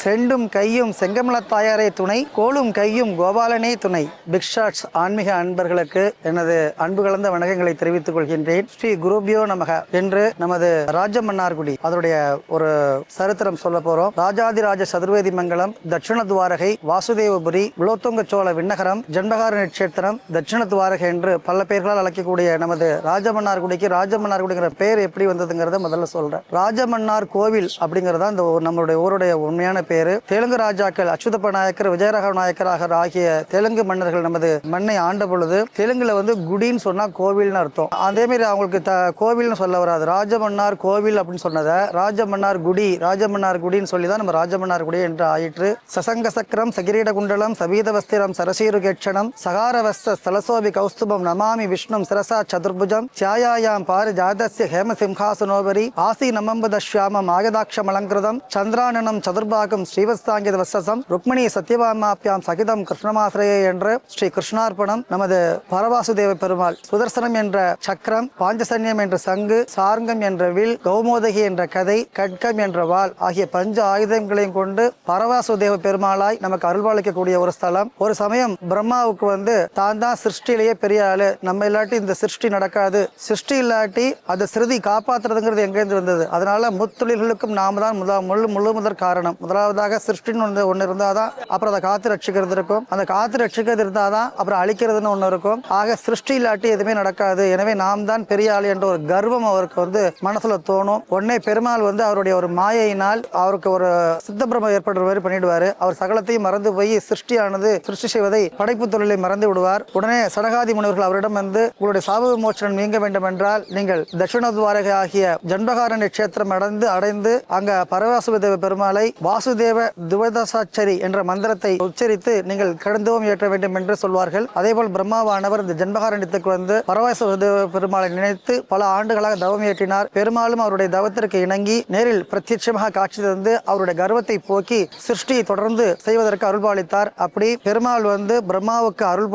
செண்டும் கையும் செங்கமலத்தாயாரே துணை, கோலும் கையும் கோபாலனே துணை. பிக் ஷாட்ஸ் ஆன்மீக அன்பர்களுக்கு எனது அன்பு கலந்த வணக்கங்களை தெரிவித்துக் கொள்கின்றேன். ஸ்ரீ குருபியோ நமக என்று நமது ராஜமன்னார்குடி அதனுடைய ஒரு சரித்திரம் சொல்ல போறோம். ராஜாதிராஜ சதுர்வேதி மங்கலம், தட்சிண துவாரகை, வாசுதேவபுரி, குலோத்துங்க சோழ விண்ணகரம், ஜன்பகார நட்சத்திரம், தட்சிண துவாரகை என்று பல பெயர்களால் அழைக்கக்கூடிய நமது ராஜமன்னார்குடிக்கு ராஜமன்னார்குடிங்கிற பெயர் எப்படி வந்ததுங்கிறத முதல்ல சொல்றேன். ராஜமன்னார் கோவில் அப்படிங்கறத இந்த நம்மளுடைய ஊருடைய உண்மையான பேரு. தெலுங்கு ராஜாக்கள் அச்சுதப்ப நாயக்கர், விஜயராகவ நாயக்கராக ஆகிய தெலுங்கு மன்னர்கள் நமது மண்ணை ஆண்ட பொழுது தெலுங்குல குடின்னு சொன்னா கோவில்னு அர்த்தம். அதே மாதிரி அவங்களுக்கு கோவில்னு சொல்ல வராது. ராஜமன்னார் கோவில் அப்படின்னு சொன்னதை ராஜமன்னார் குடி, ராஜமன்னார் குடின்னு சொல்லிதான் நம்ம ராஜமன்னார் குடி என்று ஆயிற்று. சசங்க சக்கரம், சகிரீட குண்டலம், சபீத வஸ்திரம், சரசீரு கேட்சணம், சகாரவஸ்த ஸ்தலசோபி கௌஸ்துபம், நமாமி விஷ்ணும் சிரசா சதுர்புஜம், சாயாயாம் பாரி ஜாதஸ்ய ஹேம சிம்ஹாசனோபரி, ஆசி நமம்பதஷ்யாமம் ஆகதாட்சம் அலங்கிருதம், சந்திரானனம் சதுர்பாகம் ஸ்ரீவஸ்தாங்கித வசசம், ருக்மிணி சத்யபாமாப்யாம் சகிதம் கிருஷ்ணமாசிரியே என்று ஸ்ரீ கிருஷ்ணார்ப்பணம். நமது பரவாசுதேவ பெருமாள் சுதர்சனம் என்ற சக்கரம், பாஞ்சசன்யம் என்ற சங்கு, சார்ங்கம் என்ற வில், கௌமோதகி என்ற கதை, கட்கம் என்ற வாள் ஆகிய பஞ்ச ஆயுதங்களையும் கொண்டு பரவாசுதேவ பெருமாளாய் நமக்கு அருள்வாளிக்கக்கூடிய ஒரு ஸ்தலம். ஒரு சமயம் பிரம்மாவுக்கு தான் தான் சிருஷ்டிலேயே பெரிய ஆளு, நம்ம இல்லாட்டி இந்த சிருஷ்டி நடக்காது, சிருஷ்டி இல்லாட்டி அந்த சிறுதி காப்பாற்றுறதுங்கிறது எங்கேருந்து வந்தது, அதனால முத்தொழில்களுக்கும் நாம தான் முழு முதற் காரணம். முதலாவதாக சிருஷ்டின்னு ஒன்று இருந்தாதான் அப்புறம் அதை காத்து ரட்சிக்கிறது இருக்கும், அந்த காத்து ரட்சிக்கிறது இருந்தாதான் அப்புறம் அழிக்கிறதுன்னு ஒன்று இருக்கும். ஆக சிருஷ்டி இல்லாட்டி எதுவுமே நடக்காது. எனவே நாம் தான் பெரிய ஆள் என்ற ஒரு கர்வம் அவருக்கு மனசுல தோணும். உடனே பெருமாள் அவருடைய ஒரு மாயையினால் அவருக்கு ஒரு சித்தப்பிரமம் ஏற்படுற மாதிரி பண்ணிடுவாரு. அவர் சகலத்தையும் மறந்து போய் சிருஷ்டியானது சிருஷ்டி செய்வதை, படைப்பு தொழிலை மறந்து விடுவார். உடனே சனகாதி முனிவர்கள் அவரிடம் உங்களுடைய சாப விமோசனம் நீங்க வேண்டும் என்றால் நீங்கள் தட்சிண துவாரகை ஆகிய ஜன்பகார நட்சத்திரம் அடைந்து அங்க பரவாசுதேவ பெருமாளை வாசுதேவ துவதசாச்சரி என்ற மந்திரத்தை உச்சரித்து நீங்கள் கடந்தோம் ஏற்ற வேண்டும் என்று சொல்வார்கள். அதேபோல் பிரம்மாவானவர் இந்த ஜன்பகாரண்யத்துக்கு பரவாசுதேவ பெருமாளை நினைத்து பல ஆண்டுகளாக தவம் ஏற்றினார். பெருமாளும் அவருடைய தவத்திற்கு இணங்கி நேரில் பிரத்யட்சமாக காட்சி தந்து அவருடைய கர்வத்தை போக்கி சிருஷ்டியை தொடர்ந்து செய்வதற்கு அருள்பாலித்தார். அப்படி பெருமாள் பிரம்மாவுக்கு அருள்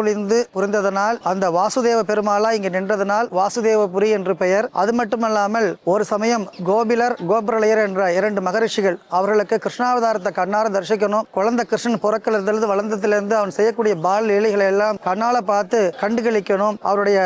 புரிந்ததனால் அந்த வாசுதேவ பெருமாளா இங்கு நின்றதனால் வாசுதேவபுரி என்று பெயர். அது மட்டுமல்லாமல் ஒரு சமயம் கோபுரலையர் என்ற 2 மகரிஷிகள் அவர்களுக்கு கிருஷ்ணாவதாரத்தை கண்ணார தரிசிக்கணும், குழந்தை கிருஷ்ணன் பிறக்கலிருந்து வளர்ந்ததிலிருந்து அவன் செய்யக்கூடிய பால் லீலைகளை எல்லாம் கண்ணால பார்த்து கண்டுகளிக்கணும், அவருடைய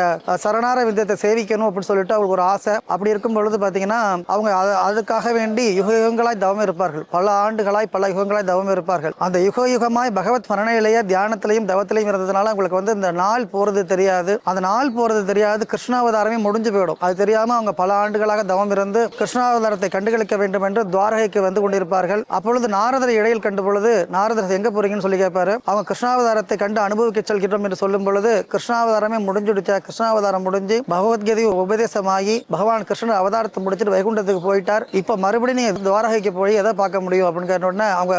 சரணார விந்தத்தை சேவிக்கணும் அப்படின்னு சொல்லிட்டு அவங்களுக்கு ஒரு ஆசை. அப்படி இருக்கும் பொழுது பாத்தீங்கன்னா அவங்க அதுக்காக வேண்டி யுகங்களாய் தவம் இருப்பார்கள். பல ஆண்டுகளாய் பல யுகங்களாய் தவம் இருப்பார்கள். அந்த யுகமாய் பகவத் மரணநிலைய தியானத்திலையும் தவத்திலையும் இருந்ததுனால அவங்களுக்கு இந்த நாள் போறது தெரியாது. அந்த நாள் போறது தெரியாது, கிருஷ்ணாவதாரமே முடிஞ்சு போயிடும். அது தெரியாம அவங்க பல ஆண்டுகளாக தவம் இருந்து கிருஷ்ணாவதாரத்தை கண்டுகளிக்க வேண்டும் என்று துவாரகைக்கு கொண்டிருப்பார்கள். அப்பொழுது நாரதரை இடையில் கண்டு பொழுது, நாரதர் எங்க போறீங்கன்னு சொல்லி கேட்பாரு. அவங்க கிருஷ்ணாவதாரத்தை கண்டு அனுபவிக்க செல்கிறோம் என்று சொல்லும் பொழுது, கிருஷ்ணாவதாரமே முடிஞ்சுடுச்சா, கிருஷ்ணாவதாரம் முடிஞ்சு பகவத்கீதை உபதேசமாகி பகவான் கிருஷ்ணர் அவதாரத்தை முடிச்சுட்டு வைகுண்டத்துக்கு போயிட்டார். இப்ப மறுபடியும் நீ துவாரகைக்கு போய் எதை பார்க்க முடியும் அப்படின்னு கேட்ட உடனே அவங்க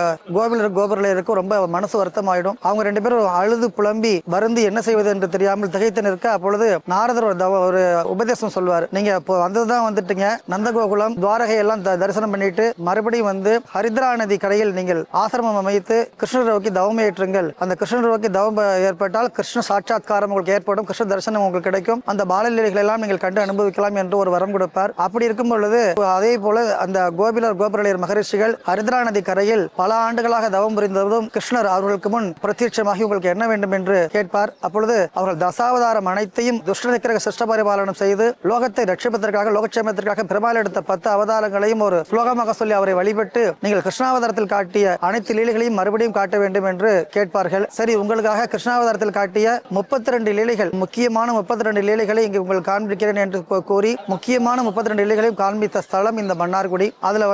கோபுரலையருக்கு ரொம்ப மனசு வருத்தம் ஆயிடும். அவங்க 2 பேரும் அழுது புலம்பி வருந்தி என்ன செய்வது என்று தெரியாமல் திகைத்து நிற்க, அப்பொழுது நாரதர் ஒரு உபதேசம் சொல்வார். நீங்க வந்ததுதான் வந்துட்டீங்க, நந்தகோகுலம் துவாரகை எல்லாம் தரிசனம் பண்ணிட்டு மறுபடியும் ஹரித்ரா நதி கரையில் நீங்கள் ஆசிரமம் அமைத்து கிருஷ்ணர் நோக்கி தவம் ஏற்றுங்கள். அந்த கிருஷ்ணர் நோக்கி தவம் ஏற்பட்டால் கிருஷ்ண சாட்சாத்காரம் உங்களுக்கு ஏற்படும், கிருஷ்ண தரிசனம் உங்களுக்கு கிடைக்கும், அந்த பாலலீலைகளை எல்லாம் நீங்கள் கண்டு அனுபவிக்கலாம் என்று ஒரு வரம் கொடுப்பார். அப்படி இருக்கும் பொழுது அதே போல அந்த கோபுரலையர் மகரிஷிகள் ஹரித்ரா நதி கரையில் பல ஆண்டுகளாக தவம் புரிந்ததும் கிருஷ்ணர் அவர்களுக்கு முன் பிரத்யட்சமாகி உங்களுக்கு என்ன வேண்டும் என்று கேட்பார். அப்பொழுது அவர்கள் தசாவதாரம் அனைத்தையும் துஷ்ட சிருஷ்ட பரிபாலனம் செய்து லோகத்தை ரட்சிப்பதற்காக, லோகக்ஷேமத்திற்காக பெருமாள் எடுத்த 10 அவதாரங்களையும் ஒரு ஸ்லோகமாக சொல்லி அவரை வழிபட்டு நீங்கள் கிருஷ்ணாவதாரத்தில் காட்டிய அனைத்து லீலைகளையும் மறுபடியும் காட்ட வேண்டும் என்று கேட்பார்கள். சரி, உங்களுக்காக கிருஷ்ணாவதாரத்தில் காட்டிய 32 லீலைகள், முக்கியமான 32 லீலைகளை இங்கு உங்களுக்கு காண்பிக்கிறேன் என்று கூறி முக்கியமான 32 லீலைகளையும் காண்பித்த ஸ்தலம் இந்த மன்னார்குடி. அதுல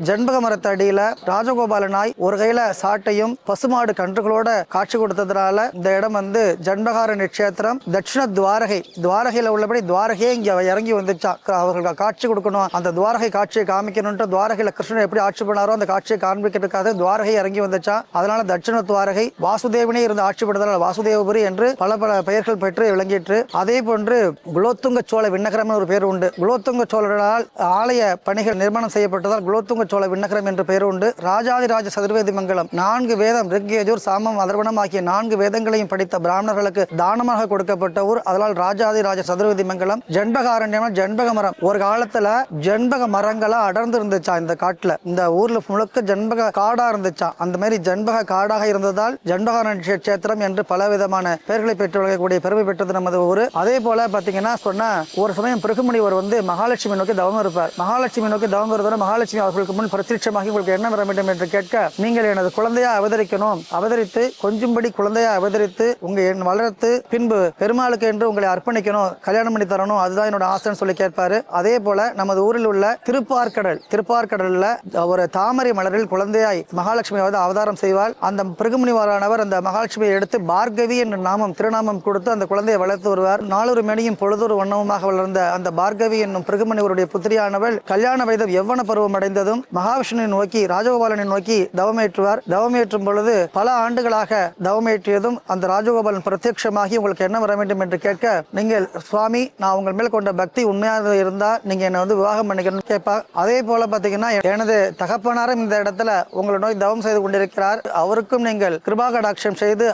ஜன்பக மரத்தடியில ராஜகோபாலனாய் ஒரு கையில சாட்டையும் பசுமாடு கன்றுகளோட காட்சி கொடுத்ததுனால இந்த இடம் ஜன்பகார நட்சத்திரம், தட்சிண துவாரகையில உள்ளபடி துவாரகையே இங்க இறங்கி வந்துச்சா. அவர்கள் காட்சி கொடுக்கணும், அந்த துவாரகை காட்சியை காமிக்கணும், துவாரகையில கிருஷ்ணன் எப்படி ஆட்சி பண்ணாரோ அந்த காட்சியை காண்பிக்கிறதுக்காக துவாரகை இறங்கி வந்துச்சா. அதனால தட்சிண துவாரகை வாசுதேவனே இருந்து ஆட்சி படுத்ததால் வாசுதேவபுரி என்று பல பெயர்கள் பெற்று விளங்கிற்று. அதே போன்று குலோத்துங்க சோழ விண்ணகரம் ஒரு பேர் உண்டு. குலோத்துங்க சோழரால் ஆலய பணிகள் நிர்மாணம் செய்யப்பட்டதால் குலோத்துங்க சோழ விண்ணகரம் என்ற பெயர் உண்டு. ராஜாதிராஜ சதுர்வேதி மங்கலம் 4 வேதம் ரிக் யஜுர் சாமம் அதர்வணம் ஆகிய 4 வேதங்களையும் படித்த பிராமணர்களுக்கு தானமாக கொடுக்கப்பட்ட ஊர். அதனால் ராஜாதிராஜ சதுர்வேதி மங்கலம். ஜன்பகாரண்யம் ஜன்பக மரம் ஒரு காலத்துல ஜன்பக மரங்களா அடர்ந்து இருந்துச்சா இந்த காட்டுல. இந்த ஊர்ல முழுக்க ஜன்பக ஜன்பக காடா இருந்துச்சாம். அந்த மாதிரி ஜன்பக காடாக இருந்ததால் ஜன்பக நட்சத்திரம் என்று பல விதமான பெயர்களை பெற்றுக்கூடிய பெருமை பெற்றது நமது ஊர். அதே போல பாத்தீங்கன்னா சொன்னா ஒரு சமயம் பிருகுமுனிவர் மகாலட்சுமி நோக்கி தவம் இருப்பார். மகாலட்சுமி நோக்கி தவம் இருந்தவர் மகாலட்சுமி அவர்களுக்கு முன் பிரத்யட்சமாகி உங்களுக்கு என்ன வர வேண்டும் என்று கேட்க, நீங்கள் எனது குழந்தையா அவதரிக்கணும், அவதரித்து கொஞ்சும்படி குழந்தையா அவதரித்து உங்க வளர்த்து பின்பு பெருமாளுக்கு என்று உங்களை அர்ப்பணிக்கணும், கல்யாணம் பண்ணி தரணும், அதுதான் என்னோட ஆசைன்னு சொல்லி கேட்பாரு. அதே போல நமது ஊரில் உள்ள திருப்பார்கடல்ல ஒரு தாமரை மலரில் குழந்தையாய் மகாலட்சுமி அவதாரம் செய்வாள். அந்த பிருகுமுனிவரானவர் அந்த மகாலட்சுமியை எடுத்து பார்கவி என்ற திருநாமம் கொடுத்து அந்த குழந்தையை வளர்த்து வருவார். நாளொரு மேனியும் பொழுதொரு வண்ணமுமாக வளர்ந்த அந்த பார்கவி என்னும் பிருகுமுனிவருடைய புத்திரியானவள் கல்யாண வயது யவ்வன பருவம் அடைந்ததும் மகாவிஷ்ணுவை நோக்கி ராஜகோபாலனை நோக்கி தவமேற்றுவார். தவமேற்றும் பொழுது பல ஆண்டுகளாக தவமேற்றியதும் அந்த ராஜகோபாலன் பிரத்யட்சமாகி உங்களுக்கு என்ன வர வேண்டும் என்று கேட்க, நீங்கள் சுவாமி நான் உங்கள் மேல் கொண்ட பக்தி உண்மையாக இருந்தா நீங்க என்ன விவாகம் பண்ணிக்கணும்னு கேட்பார். அதே போல பாத்தீங்கன்னா எனது தகப்பனாரும் இந்த இடத்துல உங்களை நோய் தவம் செய்து கொண்டிருக்கிறார், அவருக்கும் நீங்கள் கிருபாகடாட்சம் செய்து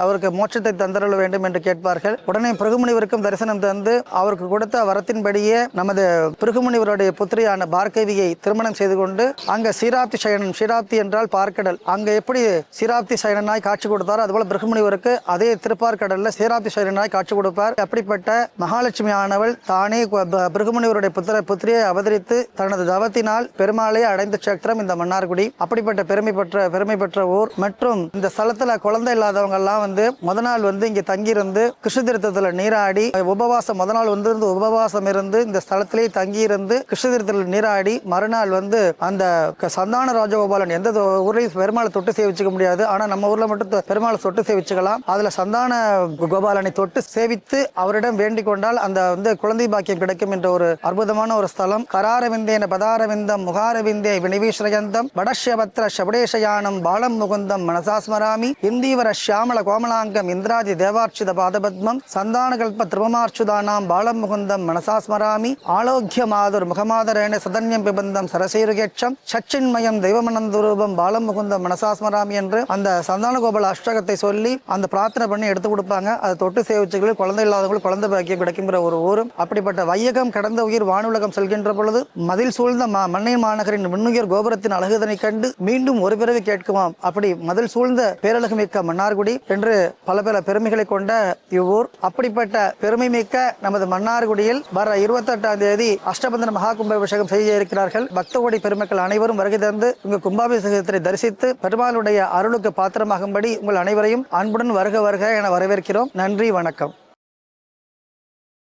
அவருக்கு மோட்சத்தை தந்தரல வேண்டும் என்று கேட்பார்கள். உடனே பிருகுமுனிவருக்கும் தரிசனம் தந்து அவருக்கு கொடுத்த வரத்தின்படியே நமது பிருகுமுனிவருடைய புத்திரியான பார்கவியை திருமணம் செய்து கொண்டு அங்க சீராப்தி சயனன், சீராப்தி என்றால் பார்க்கடல், அங்க எப்படி சீராப்தி சயனனாய் காட்சி கொடுத்தாரோ அதுபோல பிருகுமுனிவருக்கு அதே திருப்பார்கடல்ல சீராப்தி சயனனாய் காட்சி கொடுப்பார். அப்படிப்பட்ட மகாலட்சுமி ஆனவள் தானே பிருகுமுனிவருடைய புத்திரியை அவதரித்து தனது தவத்தினால் பெருமாளை அடைந்த சேத்திரம் இந்த மன்னார்குடி. அப்படிப்பட்ட பெருமை பெற்ற ஊர். மற்றும் இந்த ஸ்தலத்துல குழந்தை இல்லாதவங்க எல்லாம் முத நாள் இங்க தங்கியிருந்து கிருஷ்ண தீர்த்தத்துல நீராடி உபவாசம், முத நாள் உபவாசம் இருந்து இந்த ஸ்தலத்திலே தங்கியிருந்து கிருஷ்ண தீர்த்தத்தில் நீராடி மறுநாள் அந்த சந்தான ராஜகோபாலன் எந்த ஊர்லயும் பெருமாளை தொட்டு சேவிச்சுக்க முடியாது, ஆனா நம்ம ஊர்ல மட்டும் பெருமாளை தொட்டு சேவிச்சுக்கலாம். அதுல சந்தான கோபாலனை தொட்டு சேவித்து அவரிடம் வேண்டிக் கொண்டால் அந்த குழந்தை பாக்கியம் கிடைக்கும் என்ற ஒரு அற்புதமான ஒரு ஸ்தலம். கராரவிந்தேன பதாரவிந்தம் முகாரவிந்தே வினிவீஸ்ரயந்தம் வடஷ்யபத்ர சபடேஷயானம் பாலம் முகுந்தம் மனசாஸ்மராமி இந்தீவர ஷியாமல கோமலாங்கம் இந்திராதி தேவார்ச்சித பாதபத்மம் சந்தான கல்ப திருமமார்ச்சுதானாம் பாலம் முகுந்தம் மனசாஸ்மராமி ஆலோக்கிய மாதுர் முகமாதரேன சதன்யம் பிபந்தம் சரசீருகேட்சம் சச்சின்மயம் தெய்வமனந்தரூபம் பாலம் முகுந்தம் மனசாஸ்மராமி என்று அந்த சந்தான கோபால அஷ்டகத்தை சொல்லி அந்த பிரார்த்தனை பண்ணி எடுத்து கொடுப்பாங்க. அதை தொட்டு சேவிச்சுகள் குழந்தை இல்லாதவங்களுக்கு குழந்தை பாக்கியம் கிடைக்குங்கிற ஒரு ஊரும். அப்படிப்பட்ட வையகம் கடந்த உயிர் வானுலகம் செல்கின்ற பொழுது மதில் சூழ்ந்த மண்ணை மாநகரின் விண்ணுயர் கோபுரத்தின் அழகுதனை கண்டு மீண்டும் ஒரு பிறவி கேட்குமாம். அப்படி மதில் சூழ்ந்த பேரழகு மிக்க மன்னார்குடி என்று பல பெருமைகளை கொண்ட இவ்வூர். அப்படிப்பட்ட பெருமை மிக்க நமது மன்னார்குடியில் வர 28ஆம் தேதி அஷ்டபந்தன மகா கும்பாபிஷேகம் செய்ய இருக்கிறார்கள். பக்த கோடி பெருமக்கள் அனைவரும் வருகை தந்து உங்க கும்பாபிஷேகத்தை தரிசித்து பெருமாளுடைய அருளுக்கு பாத்திரமாகும்படி உங்கள் அனைவரையும் அன்புடன் வருக என வரவேற்கிறோம். நன்றி, வணக்கம்.